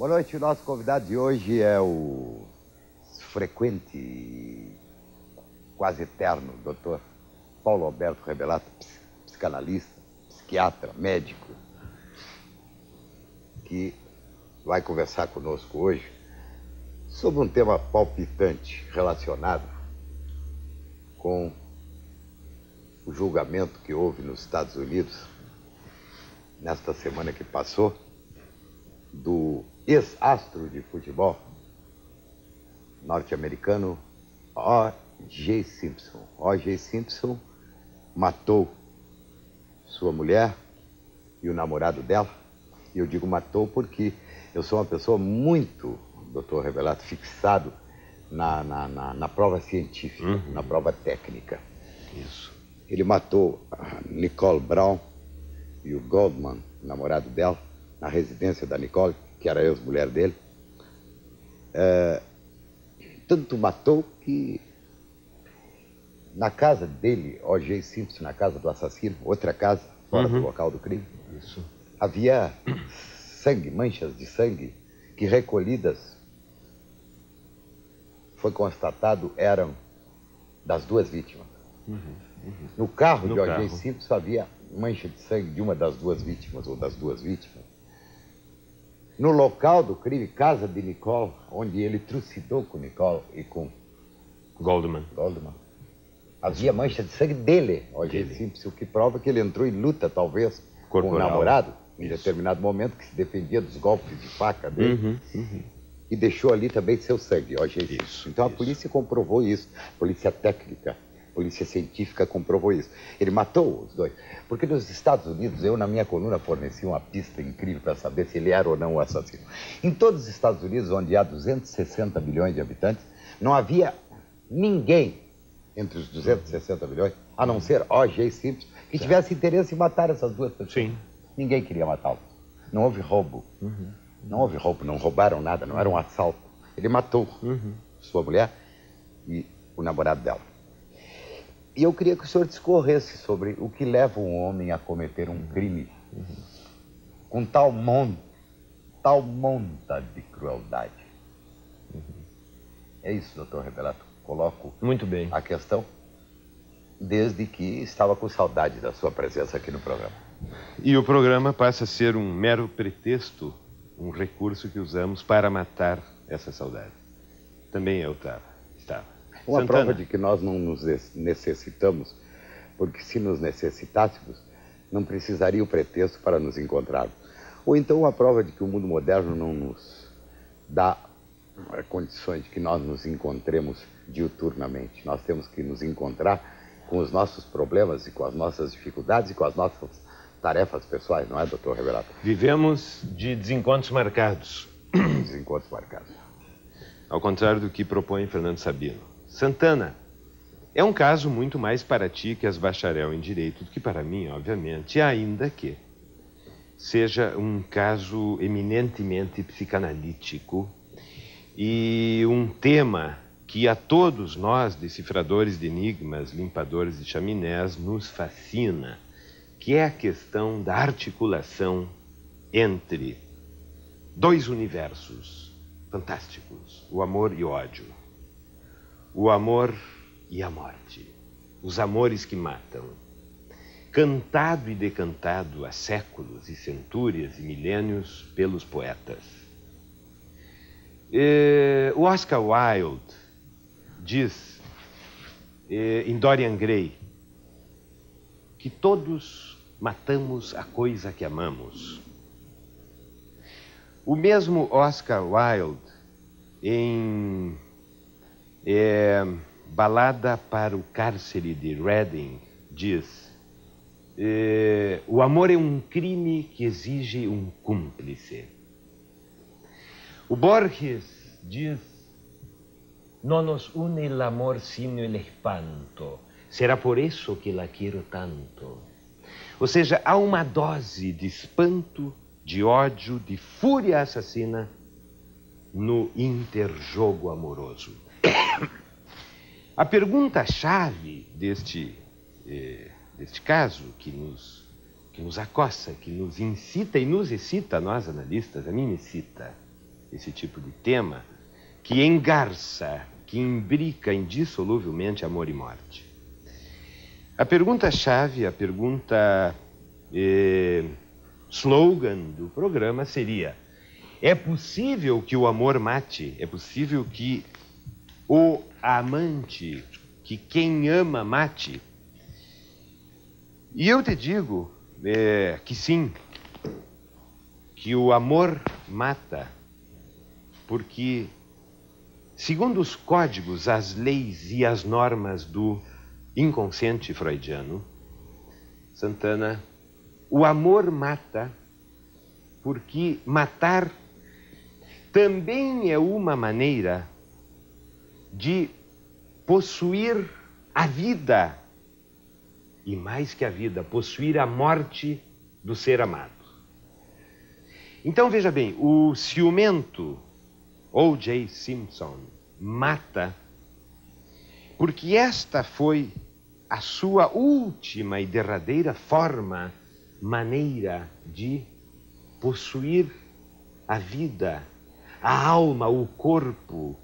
Boa noite. O nosso convidado de hoje é o frequente e quase eterno Dr. Paulo Alberto Rebelato, psicanalista, psiquiatra, médico, que vai conversar conosco hoje sobre um tema palpitante relacionado com o julgamento que houve nos Estados Unidos nesta semana que passou do ex-astro de futebol norte-americano O.J. Simpson. O.J. Simpson matou sua mulher e o namorado dela. E eu digo matou porque eu sou uma pessoa muito, doutor Rebelato, fixado na prova científica, na prova técnica. Isso. Ele matou a Nicole Brown e o Goldman, o namorado dela, na residência da Nicole, que era a ex-mulher dele. Tanto matou que na casa dele, O.J. Simpson, na casa do assassino, outra casa, fora do local do crime, Isso. havia sangue, manchas de sangue, que recolhidas, foi constatado, eram das duas vítimas. No carro de O.J. Simpson havia mancha de sangue de uma das duas vítimas, ou das duas vítimas. No local do crime, casa de Nicole, onde ele trucidou com Nicole e com Goldman. havia mancha de sangue dele, O.J. Simpson, o que prova que ele entrou em luta, talvez, com o namorado, em determinado momento, que se defendia dos golpes de faca dele, e deixou ali também seu sangue, O.J. Simpson. Então a polícia comprovou isso, a polícia técnica, a polícia científica comprovou isso. Ele matou os dois, porque nos Estados Unidos, eu na minha coluna forneci uma pista incrível para saber se ele era ou não o assassino. Em todos os Estados Unidos, onde há 260 milhões de habitantes, não havia ninguém entre os 260 milhões, a não ser O.J. Simpson, que tivesse interesse em matar essas duas pessoas. Sim. Ninguém queria matá-lo. Não houve roubo. Não houve roubo, não roubaram nada, não era um assalto. Ele matou sua mulher e o namorado dela. E eu queria que o senhor discorresse sobre o que leva um homem a cometer um crime com tal monta de crueldade. É isso, doutor Rebelato. Coloco Muito bem. a questão desde que estava com saudade da sua presença aqui no programa. E o programa passa a ser um mero pretexto, um recurso que usamos para matar essa saudade. Também eu estava. Uma Santana. prova de que nós não nos necessitamos, porque se nos necessitássemos, não precisaria o pretexto para nos encontrarmos. Ou então uma prova de que o mundo moderno não nos dá condições de que nós nos encontremos diuturnamente. Nós temos que nos encontrar com os nossos problemas e com as nossas dificuldades e com as nossas tarefas pessoais, não é, doutor Rebelato? Vivemos de desencontros marcados. Desencontros marcados. Ao contrário do que propõe Fernando Sabino. Santana, é um caso muito mais para ti, que és bacharel em Direito, do que para mim, obviamente, ainda que seja um caso eminentemente psicanalítico e um tema que a todos nós, decifradores de enigmas, limpadores de chaminés, nos fascina, que é a questão da articulação entre dois universos fantásticos, o amor e o ódio, o amor e a morte, os amores que matam, cantado e decantado há séculos e centúrias e milênios pelos poetas. O Oscar Wilde diz em Dorian Gray que todos matamos a coisa que amamos. O mesmo Oscar Wilde, em Balada para o Cárcere de Reading, diz: o amor é um crime que exige um cúmplice. O Borges diz: no nos une el amor sino el espanto. Será por isso que la quiero tanto. Ou seja, há uma dose de espanto, de ódio, de fúria assassina no interjogo amoroso. A pergunta-chave deste caso, que nos acossa, que nos incita e nos excita, nós analistas, a mim me excita, esse tipo de tema que engarça, que imbrica indissoluvelmente amor e morte. A pergunta-chave, a pergunta slogan do programa seria: é possível que o amor mate? É possível que o amante, que quem ama mate? E eu te digo que sim, que o amor mata, porque, segundo os códigos, as leis e as normas do inconsciente freudiano, Santana, o amor mata porque matar também é uma maneira de possuir a vida. E mais que a vida, possuir a morte do ser amado. Então, veja bem, o ciumento O.J. Simpson mata porque esta foi a sua última e derradeira maneira de possuir a vida, a alma, o corpo,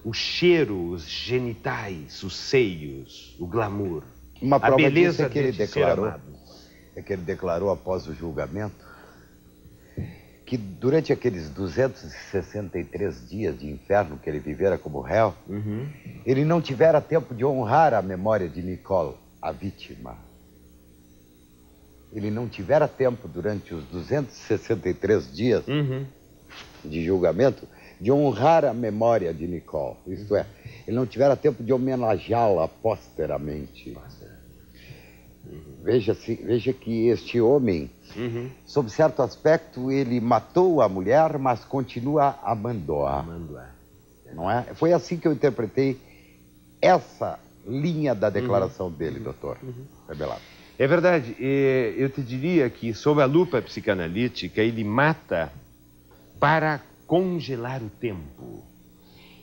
o cheiro, os genitais, os seios, o glamour. Uma prova a beleza disso é que ele declarou, ser amado. é que ele declarou após o julgamento que durante aqueles 263 dias de inferno que ele vivera como réu, ele não tivera tempo de honrar a memória de Nicole, a vítima. Ele não tivera tempo durante os 263 dias de julgamento de honrar a memória de Nicole. Isto é, ele não tivera tempo de homenageá-la posteramente. Veja que este homem, sob certo aspecto, ele matou a mulher, mas continua amando-a. Não é? Foi assim que eu interpretei essa linha da declaração dele, doutor Revelado. É verdade. Eu te diria que, sob a lupa psicanalítica, ele mata para congelar o tempo.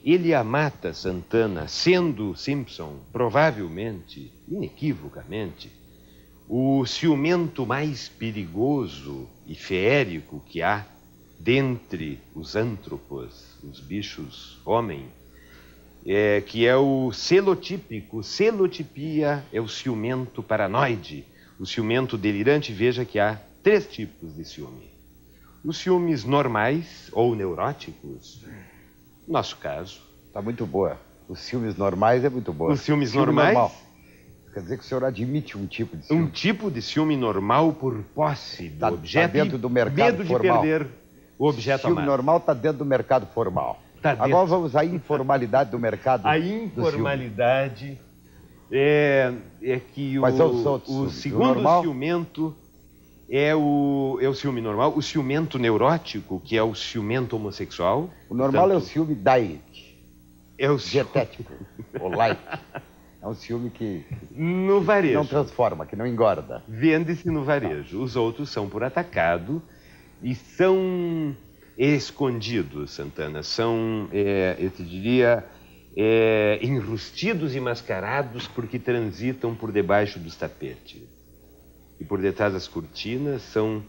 Ele a mata, Santana, sendo Simpson, provavelmente, inequivocamente, o ciumento mais perigoso e feérico que há dentre os antropos, os bichos homem, que é o celotípico. Celotipia é o ciumento paranoide, o ciumento delirante. Veja que há 3 tipos de ciúme. Os ciúmes normais ou neuróticos, no nosso caso. Está muito boa. Os ciúmes normais é muito boa. Os ciúmes normais? Normal. Quer dizer que o senhor admite um tipo de ciúme. Um tipo de ciúme normal por posse do objeto, tá dentro do mercado medo formal. de perder o objeto amado. O ciúme normal está dentro do mercado formal. Tá dentro. Agora vamos à informalidade do mercado. A informalidade é que o segundo ciumento é o ciúme normal. O ciumento neurótico, que é o ciumento homossexual. O normal é o ciúme diet. É o dietético, ou light. É um ciúme que no varejo não transforma, que não engorda. Vende-se no varejo. Os outros são por atacado e são escondidos, Santana. São, eu te diria, enrustidos e mascarados porque transitam por debaixo dos tapetes. E por detrás das cortinas são,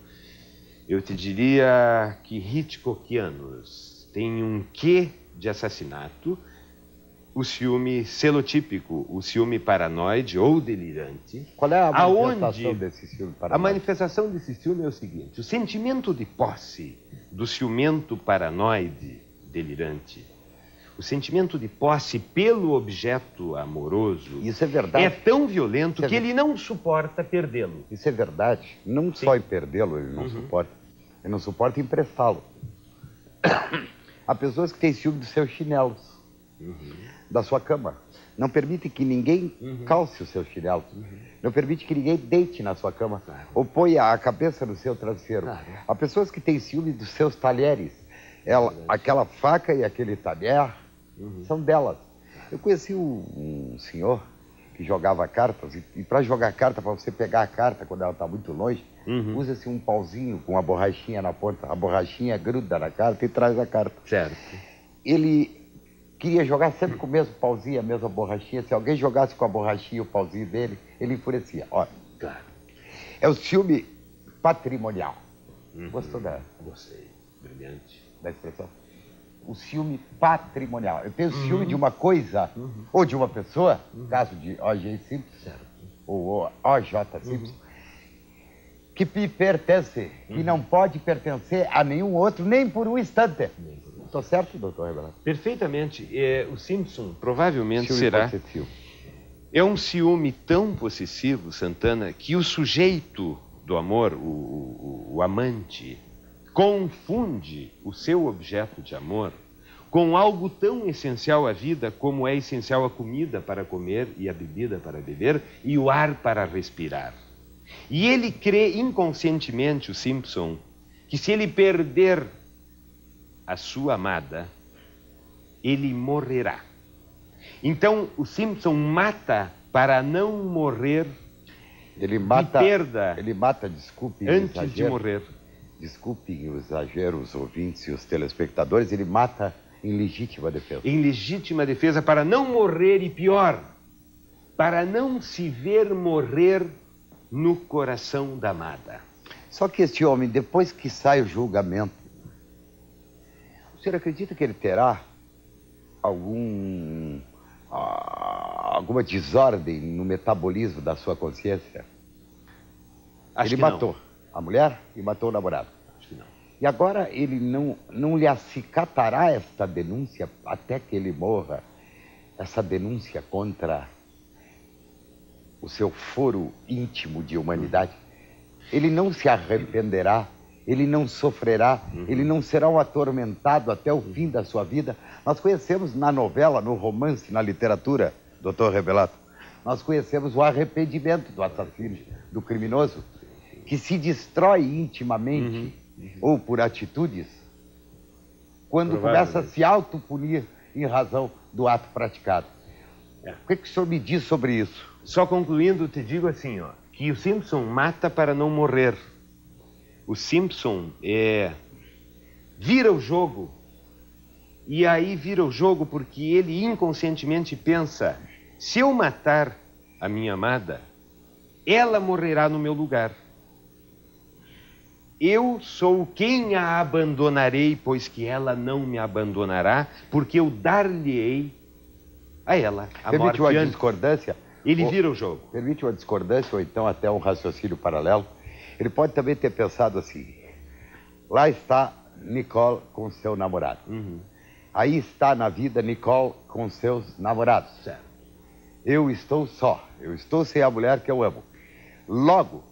eu te diria, que Hitchcockianos. Tem um quê de assassinato. O ciúme celotípico, o ciúme paranoide ou delirante. Qual é a manifestação desse ciúme paranoide? A manifestação desse ciúme é o seguinte: o sentimento de posse do ciumento paranoide delirante, o sentimento de posse pelo objeto amoroso, isso é verdade, é tão violento que ele não suporta perdê-lo. Isso é verdade. Não só em perdê-lo ele não suporta, ele não suporta emprestá-lo. Há pessoas que têm ciúme dos seus chinelos. Da sua cama. Não permite que ninguém calce os seus chinelos. Não permite que ninguém deite na sua cama. Ou ponha a cabeça no seu travesseiro. Há pessoas que têm ciúme dos seus talheres. Aquela faca e aquele talher são delas. Eu conheci um senhor que jogava cartas. E para jogar carta, para você pegar a carta quando ela está muito longe, usa-se um pauzinho com a borrachinha na ponta. A borrachinha gruda na carta e traz a carta. Certo. Ele queria jogar sempre com o mesmo pauzinho, a mesma borrachinha. Se alguém jogasse com a borrachinha e o pauzinho dele, ele enfurecia. Olha, claro. É o ciúme patrimonial. Gostou da... Gostei. Brilhante. Da expressão? o ciúme patrimonial. Eu tenho ciúme de uma coisa ou de uma pessoa, no caso de O.J. Simpson, ou O.J. Simpson, que me pertence e não pode pertencer a nenhum outro, nem por um instante. Estou certo, doutor Rebelato? Perfeitamente. O Simpson provavelmente Ciúme será... possessivo. É um ciúme tão possessivo, Santana, que o sujeito do amor, o amante, confunde o seu objeto de amor com algo tão essencial à vida como é essencial a comida para comer e a bebida para beber e o ar para respirar. E ele crê inconscientemente, o Simpson, que se ele perder a sua amada, ele morrerá. Então, o Simpson mata para não morrer Ele mata, de perda desculpe antes o exagero, de morrer. Desculpem o exagero, os ouvintes e os telespectadores, ele mata em legítima defesa. Em legítima defesa, para não morrer e pior, para não se ver morrer no coração da amada. Só que este homem, depois que sai o julgamento, o senhor acredita que ele terá alguma desordem no metabolismo da sua consciência? Acho Ele que matou a mulher e matou o namorado. Acho que não. E agora ele não lhe acicatará esta denúncia até que ele morra, essa denúncia contra o seu foro íntimo de humanidade. Ele não se arrependerá, ele não sofrerá, ele não será um atormentado até o fim da sua vida. Nós conhecemos na novela, no romance, na literatura, doutor Rebelato, nós conhecemos o arrependimento do assassino, do criminoso, que se destrói intimamente ou por atitudes quando começa a se autopunir em razão do ato praticado. O que o senhor me diz sobre isso? Só concluindo, te digo assim, ó, que o Simpson mata para não morrer. O Simpson vira o jogo. E aí vira o jogo porque ele inconscientemente pensa: se eu matar a minha amada, ela morrerá no meu lugar. Eu sou quem a abandonarei, pois que ela não me abandonará, porque eu dar-lhe-ei a ela a morte Permite uma antes. discordância? Ele vira o jogo. Permite uma discordância ou então até um raciocínio paralelo? Ele pode também ter pensado assim: lá está Nicole com seu namorado. Aí está na vida Nicole com seus namorados. Certo. Eu estou só. Eu estou sem a mulher que eu amo. Logo,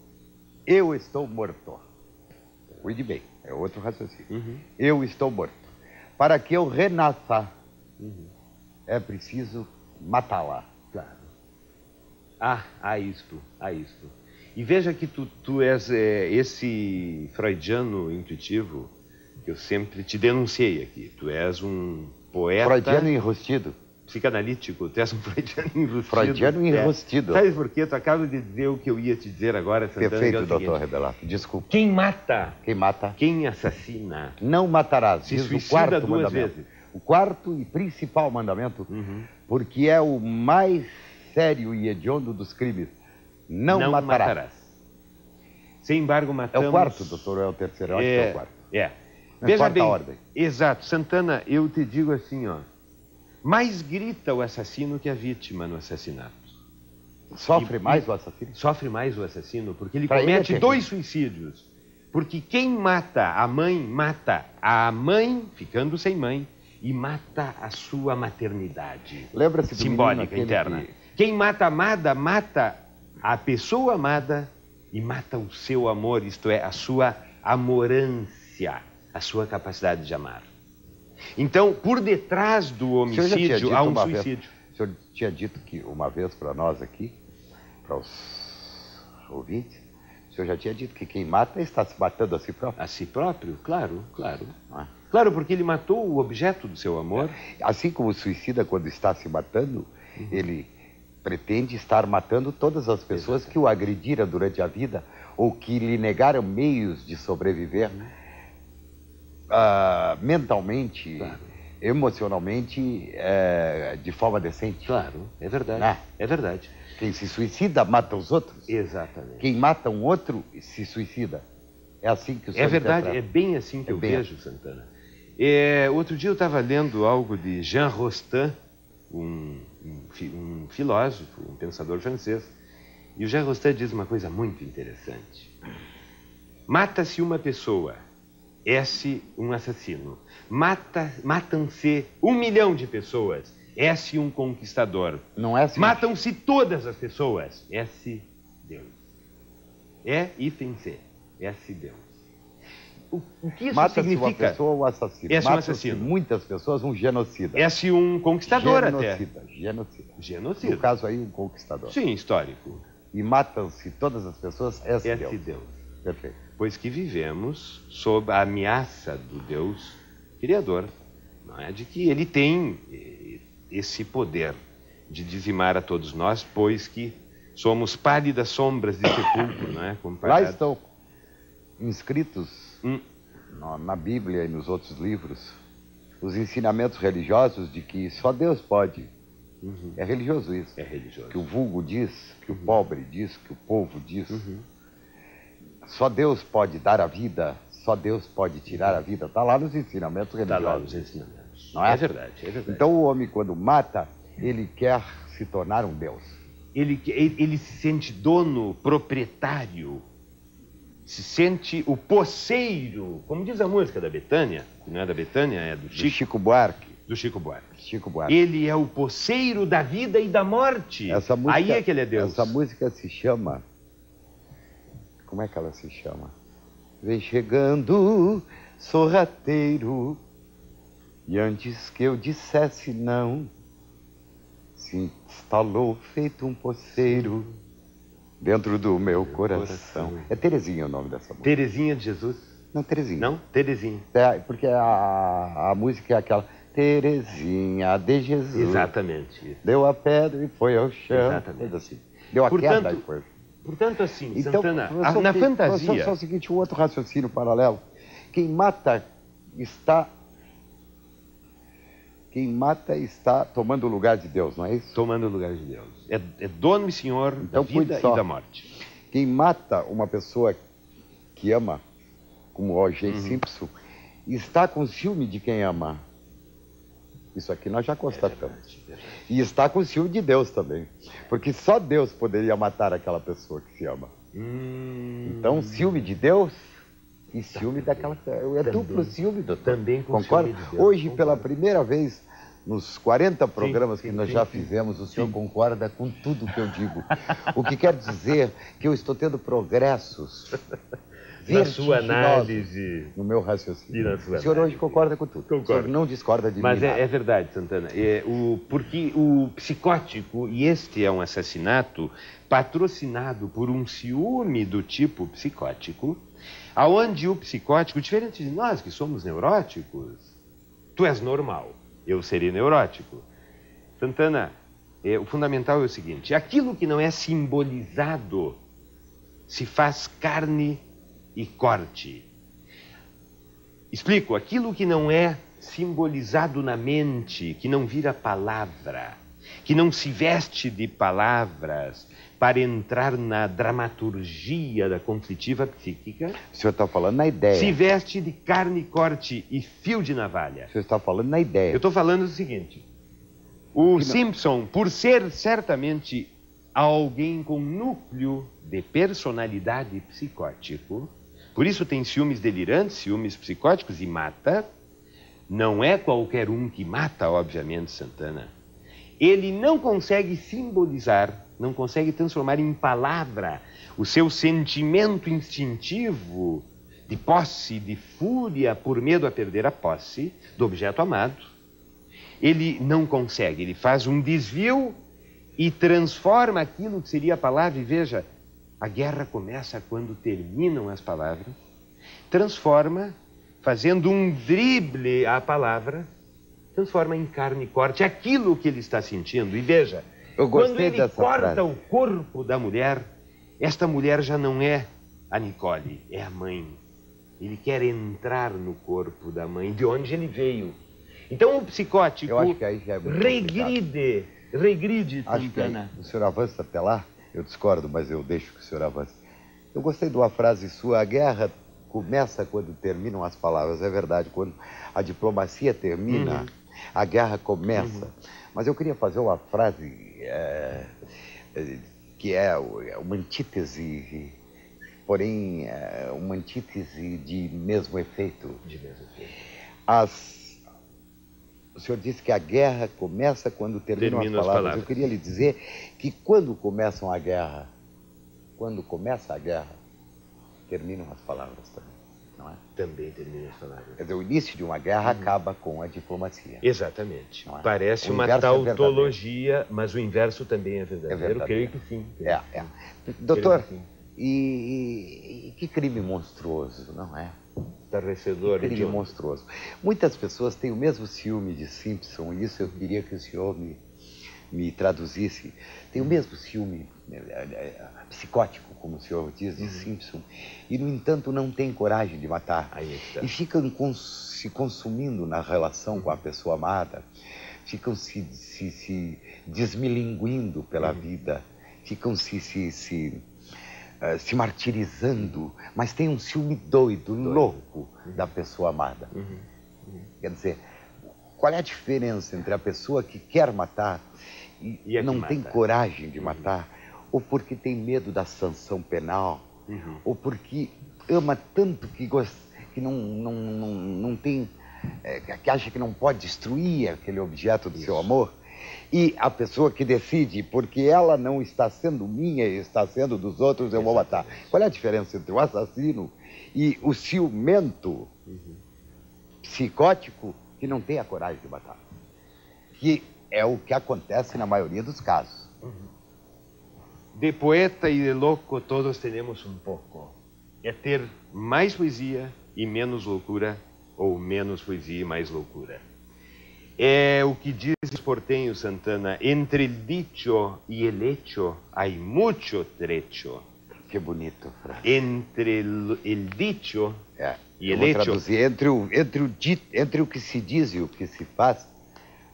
eu estou morto. Cuide bem, é outro raciocínio. Eu estou morto. Para que eu renasça, é preciso matá-la. Claro. Há isto. E veja que tu és esse freudiano intuitivo que eu sempre te denunciei aqui. Tu és um poeta... Freudiano enrustido. Psicanalítico, tu és um freudiano enrustido. Freudiano enrustido. Sabe por quê? Tu acaba de dizer o que eu ia te dizer agora, Santana. Perfeito, doutor Rebelato. Desculpa. Quem mata, Quem mata, quem assassina, não matarás. se Diz o suicida quarto duas mandamento. vezes. O quarto e principal mandamento, porque é o mais sério e hediondo dos crimes. Não matarás. Sem embargo, É matamos... o quarto, doutor, ou é o terceiro? Eu acho que é o quarto. Veja quarta bem, ordem. Exato. Santana, eu te digo assim, ó. Mais grita o assassino que a vítima no assassinato. Sofre mais o assassino? Sofre mais o assassino, porque ele Pra ele é comete terrível. 2 suicídios. Porque quem mata a mãe, ficando sem mãe, e mata a sua maternidade. Lembra-se do simbólica, menino aquele interna. que- Quem mata a amada, mata a pessoa amada e mata o seu amor, isto é, a sua amorância, a sua capacidade de amar. Então, por detrás do O senhor já tinha homicídio dito há um uma vez- suicídio. O senhor tinha dito que uma vez para nós aqui, para os ouvintes, o senhor já tinha dito que quem mata está se matando a si próprio. A si próprio? Claro. Não é? Claro, porque ele matou o objeto do seu amor. Assim como o suicida, quando está se matando, ele pretende estar matando todas as pessoas que o agrediram durante a vida ou que lhe negaram meios de sobreviver mentalmente, emocionalmente, de forma decente. Claro, é verdade. Né? É verdade. Quem se suicida mata os outros. Exatamente. Quem mata um outro se suicida. É assim que o senhor É verdade, interpreta. é bem assim que É eu bem vejo, Santana. Outro dia eu estava lendo algo de Jean Rostand, um filósofo, um pensador francês, e o Jean Rostand diz uma coisa muito interessante. Mata-se uma pessoa, é-se um assassino. Matam-se 1 milhão de pessoas, é-se um conquistador. Não é assim. Matam-se todas as pessoas, é-se Deus. É hífen-se, é-se Deus. O que isso Mata-se significa? uma pessoa, um assassino. É-se um Mata-se assassino. muitas pessoas, um genocida. É-se um conquistador Genocida. até. Genocida. No caso aí, um conquistador. Sim, histórico. E matam-se todas as pessoas, é-se Deus. Deus. Perfeito. Pois que vivemos sob a ameaça do Deus Criador, não é? De que ele tem esse poder de dizimar a todos nós, pois que somos pálidas sombras de sepulcro, não é? Lá estão inscritos na Bíblia e nos outros livros os ensinamentos religiosos de que só Deus pode. É religioso isso. É religioso. Que o vulgo diz, que o pobre diz, que o povo diz. Só Deus pode dar a vida, só Deus pode tirar a vida. Está lá nos ensinamentos religiosos. Está lá nos ensinamentos. Não é? É verdade, é verdade. Então o homem, quando mata, ele quer se tornar um Deus. Ele se sente dono, proprietário, se sente o posseiro, como diz a música da Bethânia, que não é da Bethânia, é do Chico Buarque. Do Chico Buarque. Chico Buarque. Ele é o posseiro da vida e da morte. Essa música, aí é que ele é Deus. Essa música se chama... Como é que ela se chama? Vem chegando, sorrateiro, e antes que eu dissesse não, se instalou feito um poceiro dentro do meu coração. É Terezinha o nome dessa música. Terezinha de Jesus? Não, Terezinha. Não? Terezinha. É, porque a música é aquela... Terezinha de Jesus. Exatamente. Deu a pedra e foi ao chão. Exatamente. Assim. Deu a queda e foi. Portanto, assim, Então, Santana, na fantasia... Só o seguinte, um outro raciocínio paralelo. Quem mata está tomando o lugar de Deus, não é isso? Tomando o lugar de Deus. É dono e senhor então, da vida e da morte. Quem mata uma pessoa que ama, como o O.J. Simpson, está com ciúme de quem ama. Isso aqui nós já constatamos. E está com ciúme de Deus também. Porque só Deus poderia matar aquela pessoa que se ama. Então, ciúme de Deus e ciúme daquela... É duplo ciúme, doutor. Também com concorda? Ciúme de Deus. Hoje, pela primeira vez, nos 40 programas que nós já fizemos, o senhor concorda com tudo que eu digo. O que quer dizer que eu estou tendo progressos... Na sua análise. No meu raciocínio. E na sua o senhor hoje concorda com tudo. Concordo. O senhor não discorda de mim. Mas é verdade, Santana. Porque o psicótico, e este é um assassinato patrocinado por um ciúme do tipo psicótico, aonde o psicótico, diferente de nós que somos neuróticos, tu és normal, eu seria neurótico. Santana, o fundamental é o seguinte: aquilo que não é simbolizado se faz carne e corte. Explico, aquilo que não é simbolizado na mente, que não vira palavra, que não se veste de palavras para entrar na dramaturgia da conflitiva psíquica. O senhor está falando na ideia. Se veste de carne, corte e fio de navalha. O senhor está falando na ideia. Eu estou falando o seguinte: o Simpson, por ser certamente alguém com núcleo de personalidade psicótico, por isso tem ciúmes delirantes, ciúmes psicóticos e mata. Não é qualquer um que mata, obviamente, Santana. Ele não consegue simbolizar, não consegue transformar em palavra o seu sentimento instintivo de posse, de fúria, por medo a perder a posse do objeto amado. Ele não consegue, ele faz um desvio e transforma aquilo que seria a palavra. E veja, a guerra começa quando terminam as palavras. Transforma, fazendo um drible à palavra, transforma em carne e corte aquilo que ele está sentindo. E veja, quando ele corta o corpo da mulher, esta mulher já não é a Nicole, é a mãe. Ele quer entrar no corpo da mãe, de onde ele veio. Então o psicótico regride, Santana. O senhor avança até lá? Eu discordo, mas eu deixo que o senhor avance. Eu gostei de uma frase sua: a guerra começa quando terminam as palavras. É verdade, quando a diplomacia termina, a guerra começa. Mas eu queria fazer uma frase que é uma antítese, porém uma antítese de mesmo efeito. O senhor disse que a guerra começa quando terminam as palavras. Eu queria lhe dizer que quando começa a guerra, terminam as palavras também, não é? Também terminam as palavras. Quer dizer, o início de uma guerra acaba com a diplomacia. Exatamente. Não é? Parece uma tautologia, mas o inverso também é verdadeiro. Eu creio que sim. Doutor, e que crime monstruoso, não é? Estarrecedor. Que crime monstruoso. Muitas pessoas têm o mesmo ciúme de Simpson, e isso eu queria que o senhor me traduzisse. Tem o mesmo ciúme psicótico, como o senhor diz, de Simpson, e, no entanto, não tem coragem de matar. E ficam se consumindo na relação com a pessoa amada, ficam se desmilinguindo pela vida, ficam se martirizando, mas tem um ciúme doido, louco da pessoa amada. Quer dizer, qual é a diferença entre a pessoa que quer matar e não tem coragem de matar, ou porque tem medo da sanção penal, ou porque ama tanto que não tem, que acha que não pode destruir aquele objeto do seu amor, e a pessoa que decide, porque ela não está sendo minha e está sendo dos outros, eu vou matar. Qual é a diferença entre o assassino e o ciumento psicótico que não tem a coragem de matar? Que é o que acontece na maioria dos casos. De poeta e de louco todos temos um pouco. É ter mais poesia e menos loucura, ou menos poesia e mais loucura. É o que diz o porteño Santana: entre el dicho y el hecho hay mucho trecho. Que bonito, frase. Entre el dicho e el hecho. Traduzir, entre o que se diz e o que se faz,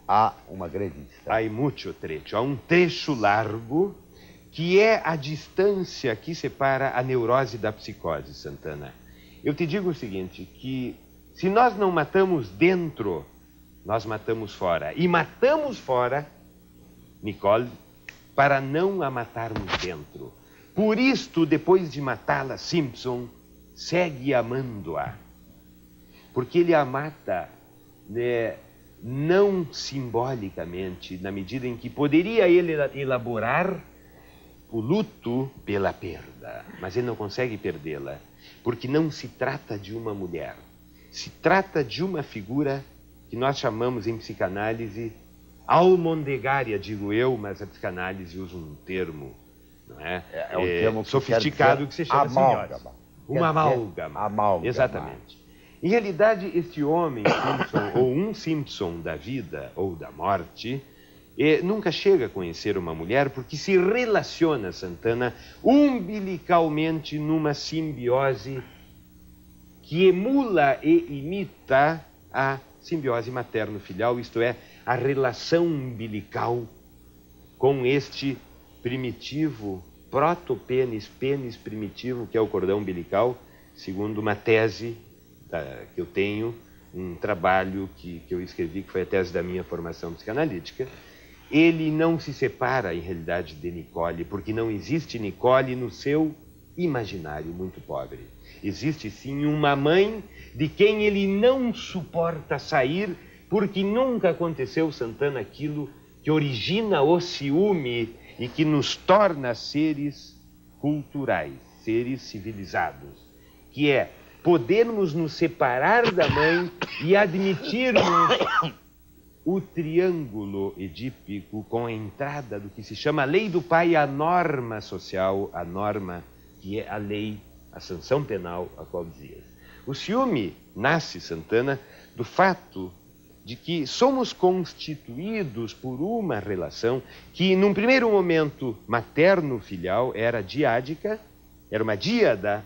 há uma grande distância. Há muito trecho. Há um trecho largo que é a distância que separa a neurose da psicose, Santana. Eu te digo o seguinte, que se nós não matamos dentro, nós matamos fora. E matamos fora, Nicole, para não a matarmos dentro. Por isto, depois de matá-la, Simpson segue amando-a. Porque ele a mata, não simbolicamente, na medida em que poderia ele elaborar o luto pela perda, mas ele não consegue perdê-la, porque não se trata de uma mulher, se trata de uma figura que nós chamamos em psicanálise almondegária, digo eu, mas a psicanálise usa um termo, não é? É um termo sofisticado que se chama amálgama. Uma amálgama. Exatamente. Em realidade, este homem, Simpson, ou um Simpson da vida ou da morte, nunca chega a conhecer uma mulher porque se relaciona, Santana, umbilicalmente numa simbiose que emula e imita a simbiose materno-filial, isto é, a relação umbilical com este primitivo protopênis, pênis primitivo, que é o cordão umbilical, segundo uma tese que eu tenho, um trabalho que eu escrevi, que foi a tese da minha formação psicanalítica. Ele não se separa, em realidade, de Nicole, porque não existe Nicole no seu imaginário muito pobre. Existe, sim, uma mãe de quem ele não suporta sair, porque nunca aconteceu, Santana, aquilo que origina o ciúme e que nos torna seres culturais, seres civilizados, que é podermos nos separar da mãe e admitirmos o triângulo edípico com a entrada do que se chama a lei do pai, a norma social, a norma que é a lei, a sanção penal, a qual dizias. O ciúme nasce, Santana, do fato de que somos constituídos por uma relação que, num primeiro momento materno-filial, era diádica, era uma díada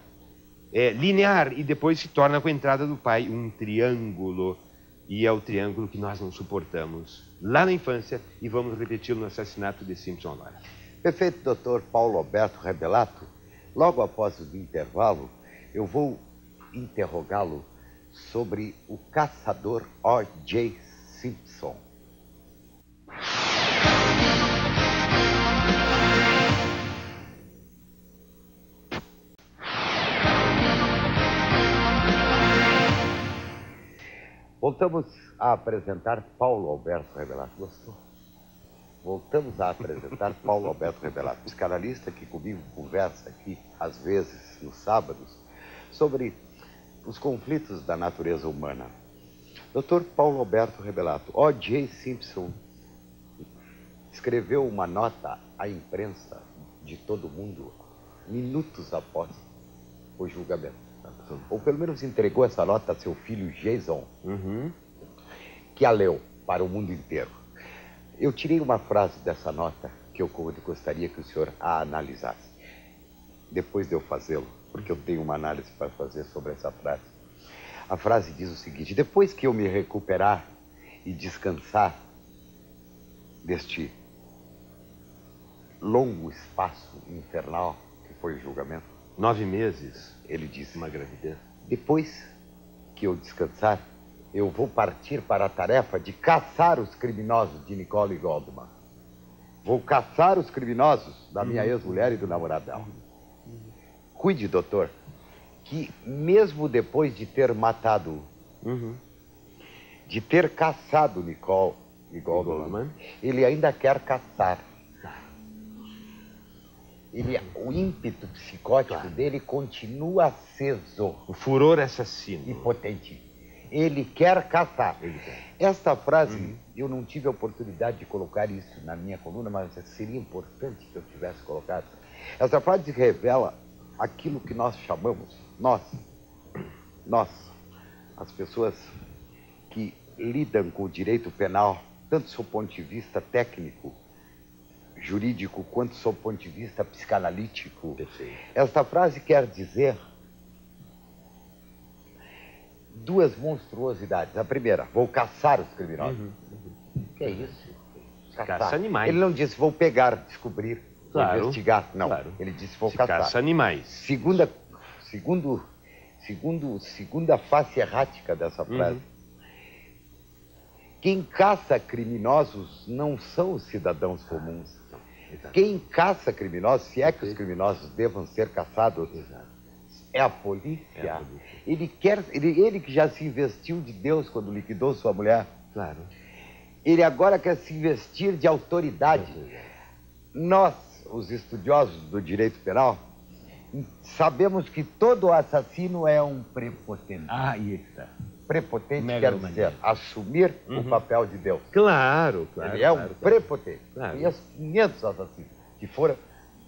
linear, e depois se torna, com a entrada do pai, um triângulo. E é o triângulo que nós não suportamos lá na infância e vamos repeti-lo no assassinato de Simpson agora. Perfeito, doutor Paulo Alberto Rebelato. Logo após o intervalo, eu vou interrogá-lo sobre o caçador O.J. Simpson. Voltamos a apresentar Paulo Alberto Rebelato. Gostou? Voltamos a apresentar Paulo Alberto Rebelato, psicanalista que comigo conversa aqui, às vezes, nos sábados, sobre os conflitos da natureza humana. Dr. Paulo Alberto Rebelato, O.J. Simpson escreveu uma nota à imprensa de todo mundo minutos após o julgamento. Ou pelo menos entregou essa nota a seu filho Jason, que a leu para o mundo inteiro. Eu tirei uma frase dessa nota que eu gostaria que o senhor a analisasse. Depois de eu fazê-lo, porque eu tenho uma análise para fazer sobre essa frase. A frase diz o seguinte: depois que eu me recuperar e descansar deste longo espaço infernal que foi o julgamento, 9 meses, ele disse, uma gravidez. Depois que eu descansar, eu vou partir para a tarefa de caçar os criminosos de Nicole Goldman. Vou caçar os criminosos da minha ex-mulher e do namorado dela. Cuide, doutor, que mesmo depois de ter matado, de ter caçado Nicole Goldman, ele ainda quer caçar. O ímpeto psicótico dele continua aceso. O furor assassino. E potente. Ele quer caçar. Esta frase, eu não tive a oportunidade de colocar isso na minha coluna, mas seria importante que eu tivesse colocado. Essa frase revela aquilo que nós chamamos, nós, as pessoas que lidam com o direito penal, tanto do seu ponto de vista técnico, jurídico, quanto do seu ponto de vista psicanalítico. Perfeito. Esta frase quer dizer duas monstruosidades. A primeira, vou caçar os criminosos. Que é isso? Caça animais. Ele não disse, vou pegar, descobrir, investigar. Não, ele disse, vou caçar. Caça animais. Segunda face errática dessa frase. Quem caça criminosos não são os cidadãos comuns. Quem caça criminosos, se é que os criminosos devam ser caçados, é a polícia. Ele que já se investiu de Deus quando liquidou sua mulher. Claro. Ele agora quer se investir de autoridade. Nós, os estudiosos do direito penal, sabemos que todo assassino é um prepotente. Prepotente quer dizer assumir o papel de Deus. Claro. Ele é um prepotente. Conheço 500 assassinos que foram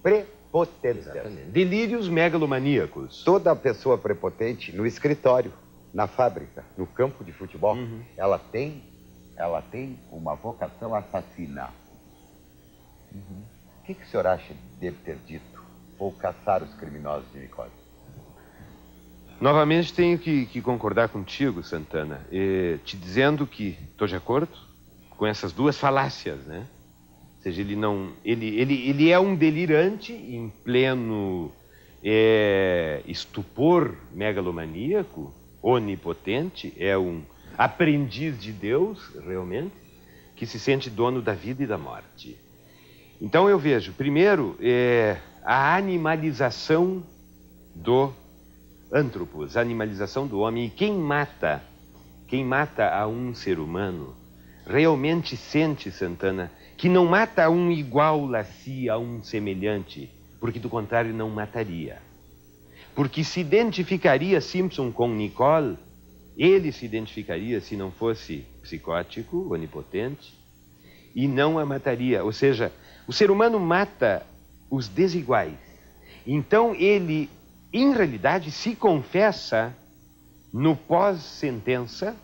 prepotentes. Delírios megalomaníacos. Toda pessoa prepotente no escritório, na fábrica, no campo de futebol, ela tem uma vocação assassina. O que o senhor acha de deve ter dito? Vou caçar os criminosos de Nicole. Novamente tenho que concordar contigo, Santana, te dizendo que estou de acordo com essas duas falácias, né? Ou seja, ele é um delirante em pleno estupor megalomaníaco, onipotente, é um aprendiz de Deus, realmente, que se sente dono da vida e da morte. Então eu vejo, primeiro, a animalização do antropos, a animalização do homem. E quem mata a um ser humano, realmente sente, Santana, que não mata a um igual a si, a um semelhante, porque do contrário não mataria. Porque se identificaria Simpson com Nicole, ele se identificaria se não fosse psicótico, onipotente, e não a mataria. Ou seja, o ser humano mata os desiguais. Então ele, em realidade, se confessa no pós-sentença,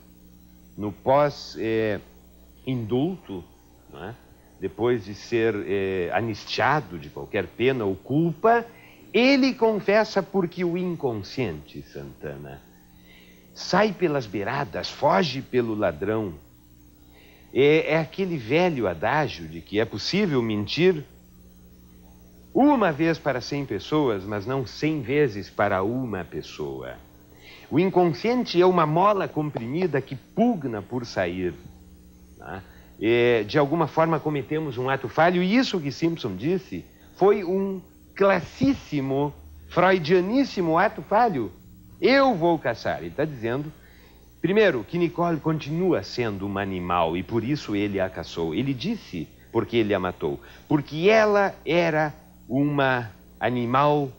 no pós-indulto, não é? Depois de ser anistiado de qualquer pena ou culpa, ele confessa porque o inconsciente, Santana, sai pelas beiradas, foge pelo ladrão. É aquele velho adágio de que é possível mentir uma vez para 100 pessoas, mas não 100 vezes para uma pessoa. O inconsciente é uma mola comprimida que pugna por sair. Né? De alguma forma cometemos um ato falho, e isso que Simpson disse foi um classíssimo, freudianíssimo ato falho. Eu vou caçar. Ele está dizendo, primeiro, que Nicole continua sendo uma animal e por isso ele a caçou. Ele disse porque ele a matou, porque ela era um animal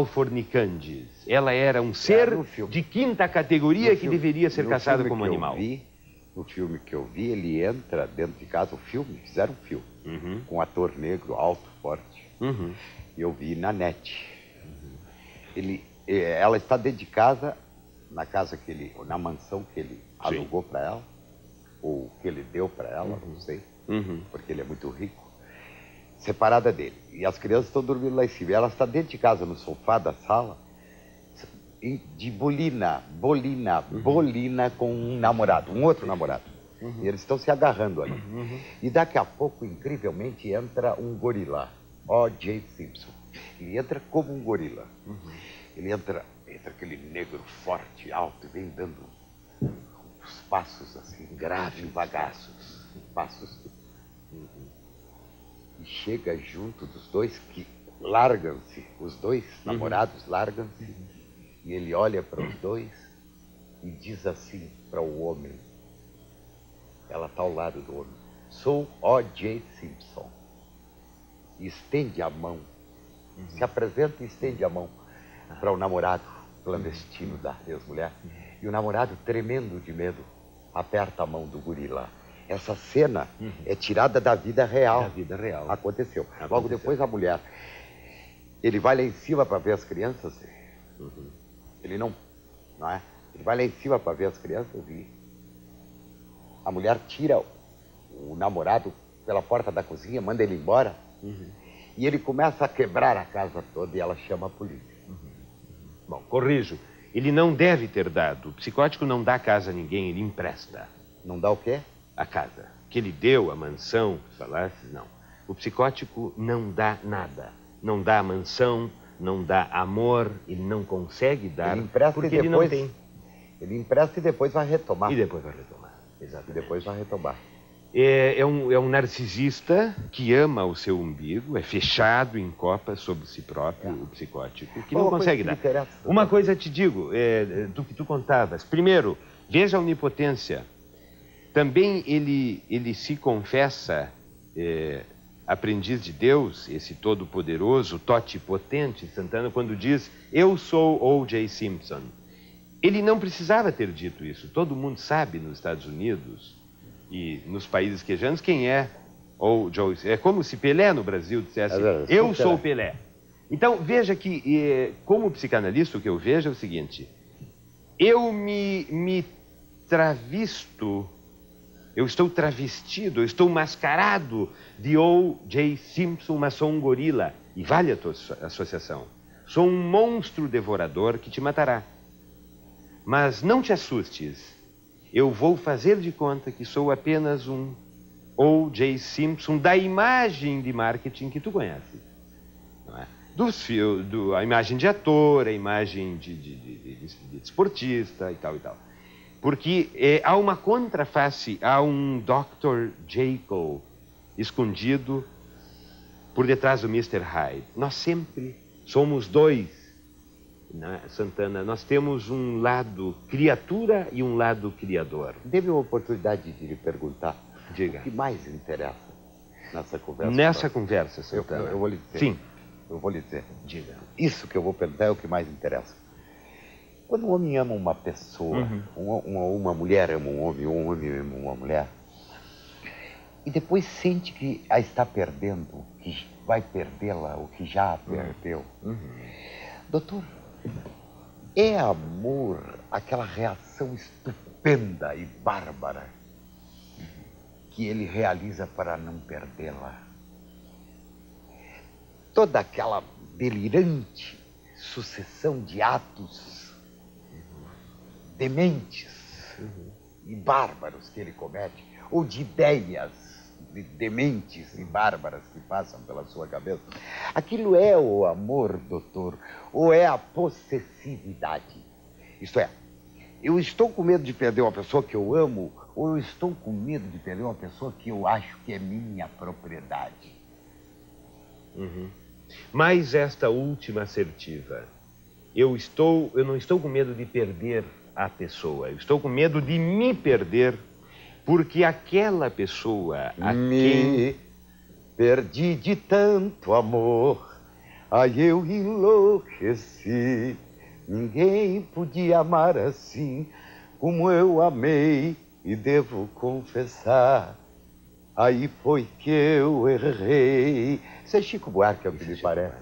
fornicandis. Ela era um ser de quinta categoria que deveria ser caçado como animal. No filme que eu vi, ele entra dentro de casa, fizeram um filme, com um ator negro, alto, forte. Eu vi na net. Ela está dentro de casa, na mansão que ele alugou para ela, ou que ele deu para ela, não sei, porque ele é muito rico, separada dele. E as crianças estão dormindo lá em cima. Ela está dentro de casa, no sofá da sala, de bolina com um namorado, um outro namorado. E eles estão se agarrando ali. E daqui a pouco, incrivelmente, entra um gorila, O.J. Simpson. Ele entra como um gorila. Ele entra aquele negro forte, alto, e vem dando uns passos assim, graves, bagaços, passos. E chega junto dos dois, que largam-se, os dois namorados largam-se, e ele olha para os dois e diz assim para o homem, ela está ao lado do homem, sou O.J. Simpson. E estende a mão, se apresenta e estende a mão para o namorado clandestino da ex-mulher. E o namorado, tremendo de medo, aperta a mão do gorila. Essa cena é tirada da vida real. Da vida real. Aconteceu. Logo depois a mulher, ele vai lá em cima para ver as crianças. Ele não é? Ele vai lá em cima para ver as crianças e a mulher tira o namorado pela porta da cozinha, manda ele embora. E ele começa a quebrar a casa toda e ela chama a polícia. Bom, corrijo. Ele não deve ter dado. O psicótico não dá casa a ninguém, ele empresta. Não dá o quê? A casa. Que ele deu, a mansão, que falasse, não. O psicótico não dá nada. Não dá a mansão, não dá amor, ele não consegue dar, ele empresta porque e depois, ele não tem. Ele empresta e depois vai retomar. E depois vai retomar, exatamente. E depois vai retomar. É um narcisista que ama o seu umbigo, é fechado em copa sobre si próprio, o psicótico, que não consegue dar. Uma coisa te digo, do que tu contavas. Primeiro, veja a onipotência. Também ele se confessa aprendiz de Deus, esse todo-poderoso, totipotente, Santana, quando diz, eu sou O.J. Simpson. Ele não precisava ter dito isso. Todo mundo sabe nos Estados Unidos e nos países quejanos quem é O.J. É como se Pelé no Brasil dissesse, eu sou Pelé. Então, veja que, como psicanalista, o que eu vejo é o seguinte, eu me travisto, eu estou travestido, eu estou mascarado de O.J. Simpson, mas sou um gorila. E vale a tua associação. Sou um monstro devorador que te matará. Mas não te assustes. Eu vou fazer de conta que sou apenas um O.J. Simpson da imagem de marketing que tu conheces. Não é? A imagem de ator, a imagem de esportista e tal e tal. Porque há uma contraface, há um Dr. Jekyll escondido por detrás do Mr. Hyde. Nós sempre somos dois, né, Santana? Nós temos um lado criatura e um lado criador. Dê-me uma oportunidade de lhe perguntar. Diga. O que mais interessa nessa conversa? Nessa conversa, Santana. Eu vou lhe dizer. Sim. Eu vou lhe dizer. Diga. Isso que eu vou perguntar é o que mais interessa. Quando um homem ama uma pessoa, uma mulher ama um homem ama uma mulher, e depois sente que a está perdendo, que vai perdê-la, ou que já a perdeu. Doutor, é amor aquela reação estupenda e bárbara que ele realiza para não perdê-la? Toda aquela delirante sucessão de atos dementes e bárbaros que ele comete, ou de ideias dementes e bárbaras que passam pela sua cabeça. Aquilo é o amor, doutor, ou é a possessividade? Isto é, eu estou com medo de perder uma pessoa que eu amo, ou eu estou com medo de perder uma pessoa que eu acho que é minha propriedade? Mas esta última assertiva, eu não estou com medo de perder a pessoa, eu estou com medo de me perder, porque aquela pessoa a quem... Perdi de tanto amor, aí eu enlouqueci. Ninguém podia amar assim como eu amei, e devo confessar, aí foi que eu errei. Isso é Chico Buarque, é o que me parece.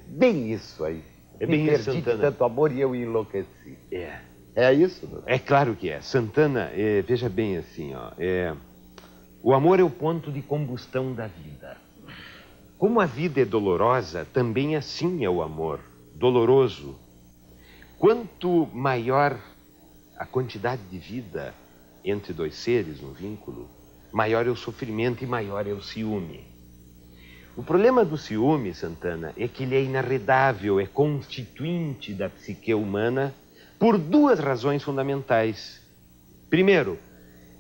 Bem isso aí. É bem isso, perdi de Santana. tanto amor e eu enlouqueci. É. É isso, doutor? É claro que é. Santana, veja bem assim, ó, o amor é o ponto de combustão da vida. Como a vida é dolorosa, também assim é o amor, doloroso. Quanto maior a quantidade de vida entre dois seres, no vínculo, maior é o sofrimento e maior é o ciúme. O problema do ciúme, Santana, é que ele é inarredável, é constituinte da psique humana por duas razões fundamentais. Primeiro,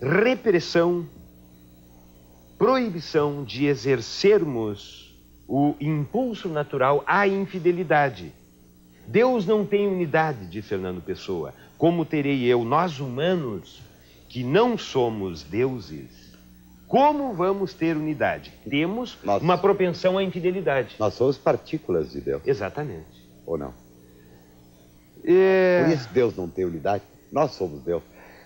repressão, proibição de exercermos o impulso natural à infidelidade. Deus não tem unidade, diz Fernando Pessoa. Como terei eu, nós humanos, que não somos deuses, como vamos ter unidade? Temos uma propensão à infidelidade. Nós somos partículas de Deus. Exatamente. Ou não? Por isso Deus não tem unidade. Nós somos Deus.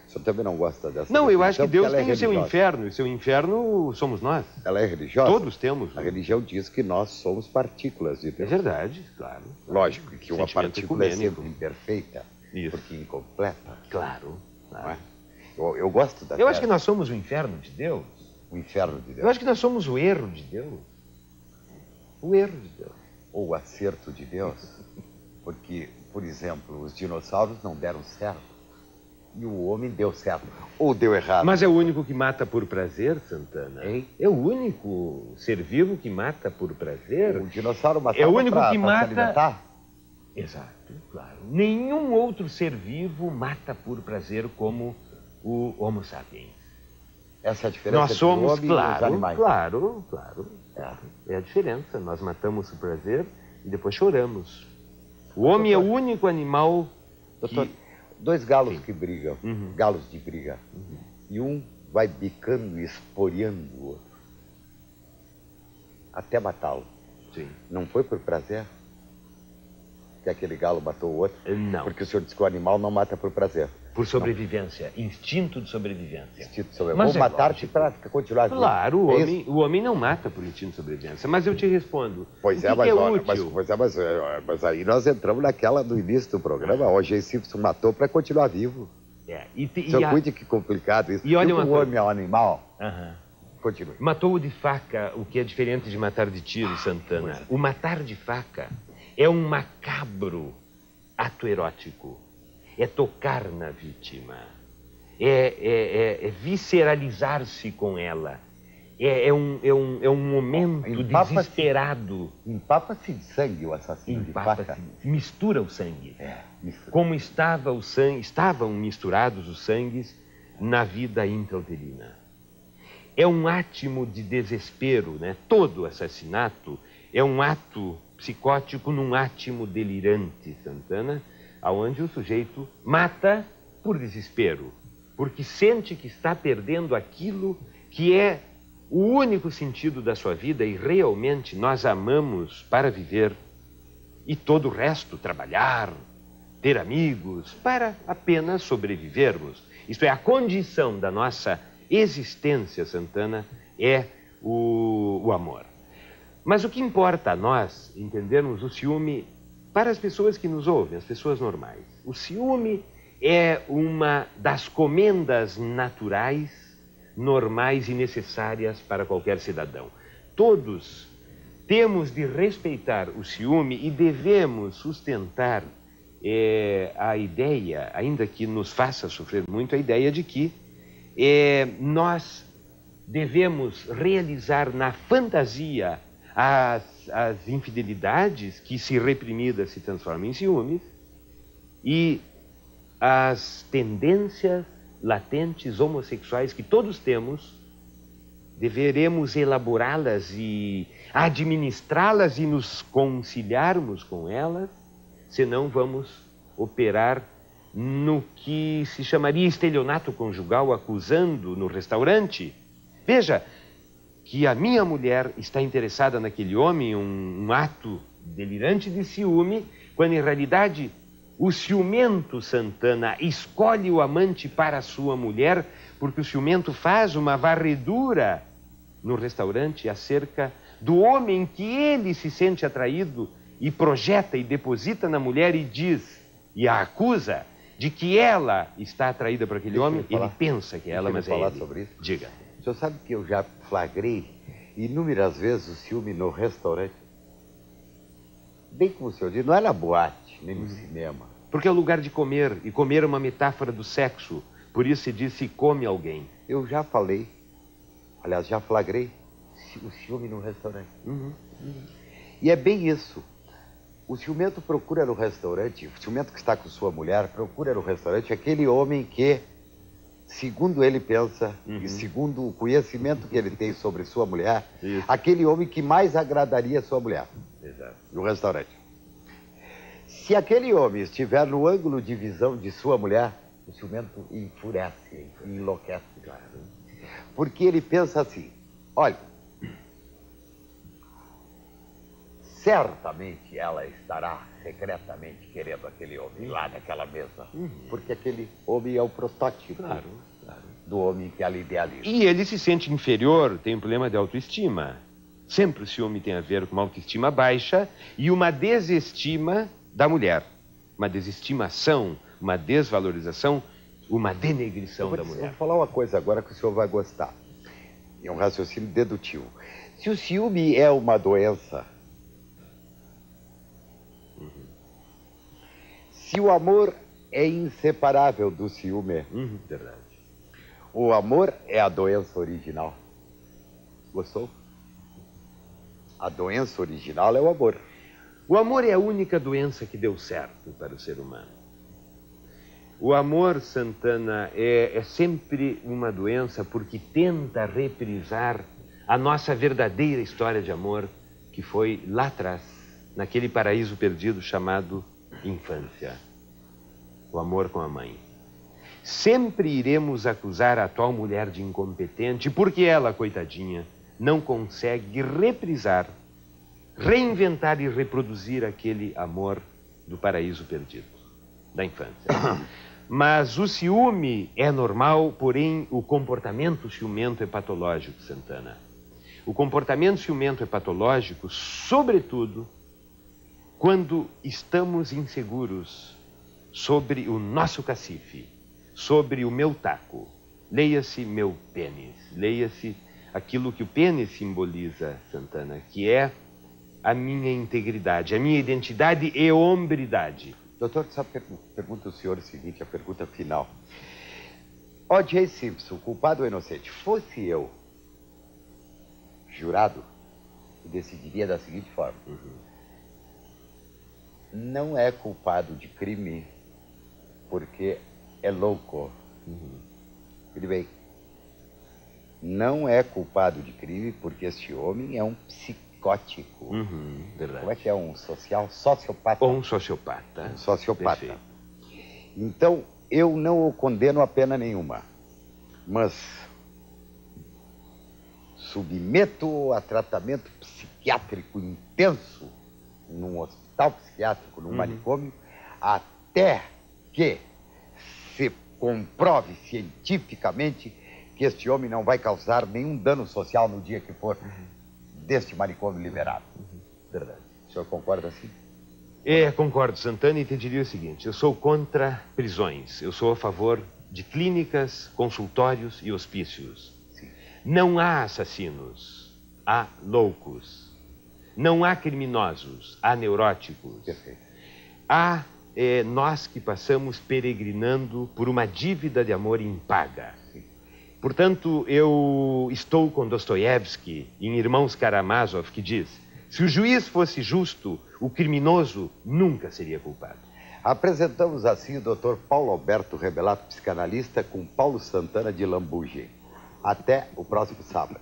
O senhor também não gosta dessa Não, eu acho que Deus porque tem o seu inferno, e o seu inferno somos nós. Ela é religiosa? Todos temos. A religião diz que nós somos partículas de É Deus. verdade, claro. Lógico que uma Sentimento partícula é ecumênico. sempre imperfeita, Isso. porque incompleta. Claro. Não é? Eu gosto da Eu acho que nós somos o inferno de Deus. o inferno de Deus. Eu acho que nós somos o erro de Deus. O erro de Deus. Ou o acerto de Deus. Porque, por exemplo, os dinossauros não deram certo. E o homem deu certo. Ou deu errado. Mas é o único que mata por prazer, Santana? Hein? É o único ser vivo que mata por prazer? O dinossauro matava É o único pra que se mata... alimentar. Exato, claro. Nenhum outro ser vivo mata por prazer como o Homo sapiens. Essa é a diferença Nós entre somos, o homem e os animais. claro. É a diferença. Nós matamos o prazer e depois choramos. O homem é o único animal Doutor, que... dois galos que brigam, Uhum. galos de briga, e um vai bicando e esporeando o outro, até matá-lo. Sim. Não foi por prazer que aquele galo matou o outro? Não. Porque o senhor disse que o animal não mata por prazer. Por sobrevivência. Instinto de sobrevivência. Instinto de sobrevivência. Mas Vou é matar-te lógico. para continuar vivo. Claro, É isso? o homem não mata por instinto de sobrevivência. Mas eu te respondo. Pois o é, que mas, que é olha, útil? mas aí nós entramos naquela do início do programa. O O.J. Simpson matou para continuar vivo. O senhor cuide que complicado isso. E olha o uma coisa. homem é um animal. Aham. Continue. Matou de faca, o que é diferente de matar de tiro, Santana. O matar de faca é um macabro ato erótico. É tocar na vítima. É visceralizar-se com ela. É um momento Empapa-se. desesperado. Empapa-se de sangue o assassino de faca. Empapa-se, mistura o sangue. Mistura. Como estavam misturados os sangues na vida intrauterina. É um átimo de desespero, né? Todo assassinato é um ato psicótico num átimo delirante, Santana, aonde o sujeito mata por desespero, porque sente que está perdendo aquilo que é o único sentido da sua vida e realmente nós amamos para viver e todo o resto, trabalhar, ter amigos, para apenas sobrevivermos. Isto é, a condição da nossa existência, Santana, é o amor. Mas o que importa a nós entendermos o ciúme para as pessoas que nos ouvem, as pessoas normais. O ciúme é uma das comendas naturais, normais e necessárias para qualquer cidadão. Todos temos de respeitar o ciúme e devemos sustentar a ideia, ainda que nos faça sofrer muito, a ideia de que nós devemos realizar na fantasia as infidelidades que, se reprimidas, se transformam em ciúmes, e as tendências latentes homossexuais que todos temos, deveremos elaborá-las e administrá-las e nos conciliarmos com elas, senão vamos operar no que se chamaria estelionato conjugal, acusando no restaurante. Veja que a minha mulher está interessada naquele homem, um ato delirante de ciúme, quando em realidade o ciumento, Santana, escolhe o amante para a sua mulher, porque o ciumento faz uma varredura no restaurante acerca do homem que ele se sente atraído e projeta e deposita na mulher e diz, e a acusa de que ela está atraída por aquele homem. Ele pensa que é ela, mas é ele. Sobre isso? Diga. O senhor sabe que eu já flagrei inúmeras vezes o ciúme no restaurante? Bem como o senhor disse, não é na boate, nem no cinema. Porque é o lugar de comer, e comer é uma metáfora do sexo. Por isso se diz se come alguém. Eu já falei, aliás, já flagrei o ciúme no restaurante. E é bem isso. O ciumento procura no restaurante, o ciumento que está com sua mulher, procura no restaurante aquele homem que, segundo ele pensa, e segundo o conhecimento que ele tem sobre sua mulher, aquele homem que mais agradaria a sua mulher. Exato. No restaurante. Se aquele homem estiver no ângulo de visão de sua mulher, o ciumento enfurece, enlouquece. Claro. Porque ele pensa assim, olha, certamente ela estará secretamente querendo aquele homem lá naquela mesa. Porque aquele homem é o protótipo do homem que ela idealiza. E ele se sente inferior, tem um problema de autoestima. Sempre o ciúme tem a ver com uma autoestima baixa e uma desestima da mulher. Uma desestimação, uma desvalorização, uma denegrição da mulher. Eu vou falar uma coisa agora que o senhor vai gostar. É um raciocínio dedutivo. Se o ciúme é uma doença, se o amor é inseparável do ciúme, Verdade. o amor é a doença original. Gostou? A doença original é o amor. O amor é a única doença que deu certo para o ser humano. O amor, Santana, é sempre uma doença porque tenta reprisar a nossa verdadeira história de amor que foi lá atrás, naquele paraíso perdido chamado infância. O amor com a mãe. Sempre iremos acusar a atual mulher de incompetente porque ela, coitadinha, não consegue reprisar, reinventar e reproduzir aquele amor do paraíso perdido, da infância. Mas o ciúme é normal, porém o comportamento ciumento é patológico, Santana. O comportamento ciumento é patológico, sobretudo, quando estamos inseguros sobre o nosso cacife, sobre o meu taco. Leia-se meu pênis, leia-se aquilo que o pênis simboliza, Santana, que é a minha integridade, a minha identidade e hombridade. Doutor, sabe, pergunta o senhor o seguinte, a pergunta final. O.J. Simpson, culpado ou inocente? Fosse eu jurado, eu decidiria da seguinte forma. Não é culpado de crime porque é louco. Tudo bem. Não é culpado de crime porque este homem é um psicótico. Verdade. Como é que é um sociopata? Ou um sociopata. Um sociopata. Perfeito. Então, eu não o condeno a pena nenhuma, mas submeto a tratamento psiquiátrico intenso num hospital psiquiátrico, num manicômio, até que se comprove cientificamente que este homem não vai causar nenhum dano social no dia que for deste manicômio liberado. Verdade. O senhor concorda assim? Concordo, Santana, e te diria o seguinte, eu sou contra prisões, eu sou a favor de clínicas, consultórios e hospícios. Sim. Não há assassinos, há loucos. Não há criminosos, há neuróticos. Perfeito. Há nós que passamos peregrinando por uma dívida de amor impaga. Sim. Portanto, eu estou com Dostoiévski em Irmãos Karamazov, que diz: se o juiz fosse justo, o criminoso nunca seria culpado. Apresentamos assim o Dr. Paulo Alberto Rebelato, psicanalista, com Paulo Santana de Lambuja. Até o próximo sábado.